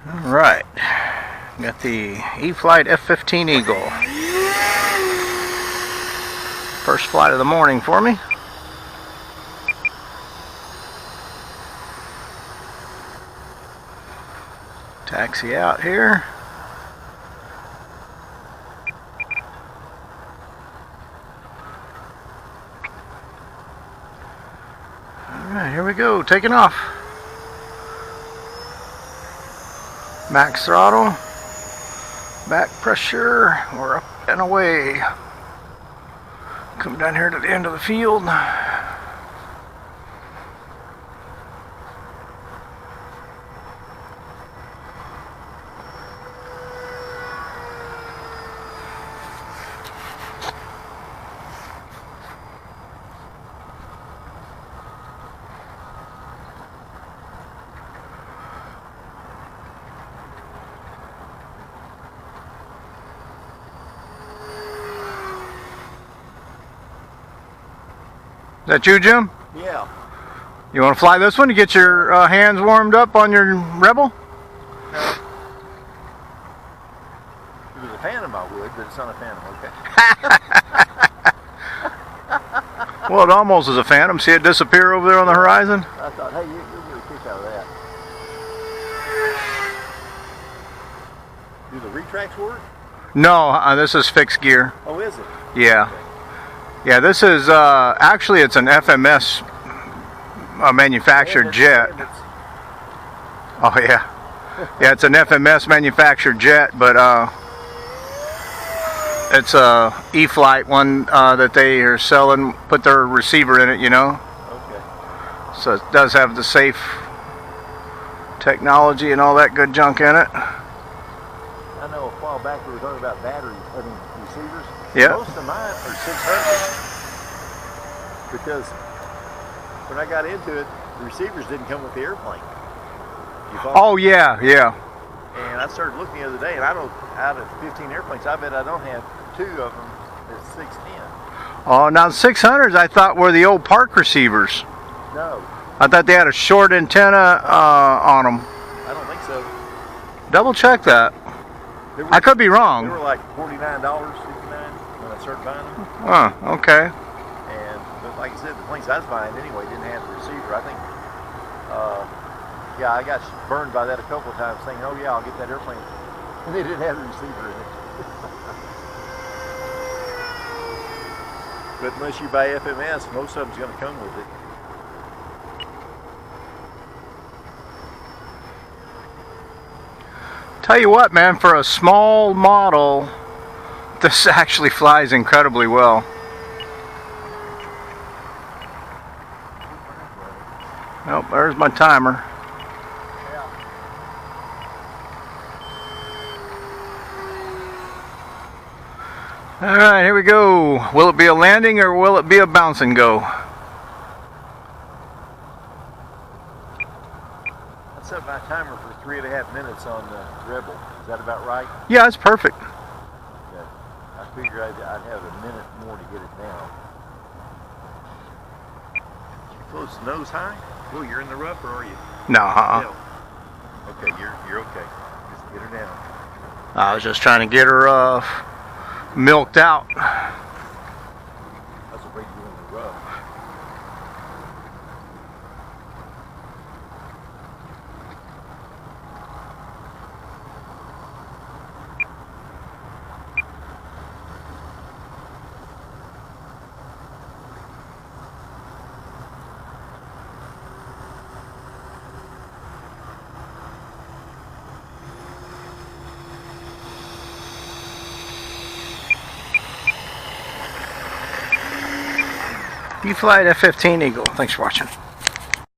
Alright, got the eFlite F-15 Eagle. First flight of the morning for me. Taxi out here. Alright, here we go, taking off. Max throttle, back pressure, we're up and away. Come down here to the end of the field. Is that you, Jim? Yeah. You want to fly this one to get your hands warmed up on your Rebel? No. If it was a Phantom, I would, but it's not a Phantom, okay. Well, it almost is a Phantom. See it disappear over there on the horizon? I thought, hey, you'll get a kick out of that. Do the retracts work? No, this is fixed gear. Oh, is it? Yeah. Okay. Yeah, this is, actually it's an FMS manufactured jet. Oh yeah. Yeah, it's an FMS manufactured jet, but it's a eFlite one that they are selling, put their receiver in it, you know. Okay. So it does have the safe technology and all that good junk in it. I know a while back we were talking about receivers. Yeah. Most of mine are 600 because when I got into it, the receivers didn't come with the airplane. Oh yeah, yeah. And I started looking the other day, and I don't, out of 15 airplanes, I bet I don't have 2 of them that's 610. Oh, now the 600s I thought were the old park receivers. No. I thought they had a short antenna on them. I don't think so. Double check that. I could be wrong. They were like $49, $69 when I started buying them. Huh, okay. But like I said, the planes I was buying anyway didn't have the receiver. I think, yeah, I got burned by that a couple of times thinking, oh yeah, I'll get that airplane. And they didn't have the receiver in it. But unless you buy FMS, most of them's going to come with it. Tell you what, man, for a small model, this actually flies incredibly well. Oh, there's my timer. All right, here we go. Will it be a landing or will it be a bounce and go? I set my timer for 3.5 minutes on the Rebel. Is that about right? Yeah, it's perfect. Okay. I figure I'd have a minute more to get it down. You close the nose high? Oh, you're in the rough, or are you? No, Yeah. Okay, you're okay. Just get her down. I was just trying to get her milked out. That's a big deal in the rough. eFlite F-15 Eagle. Thanks for watching.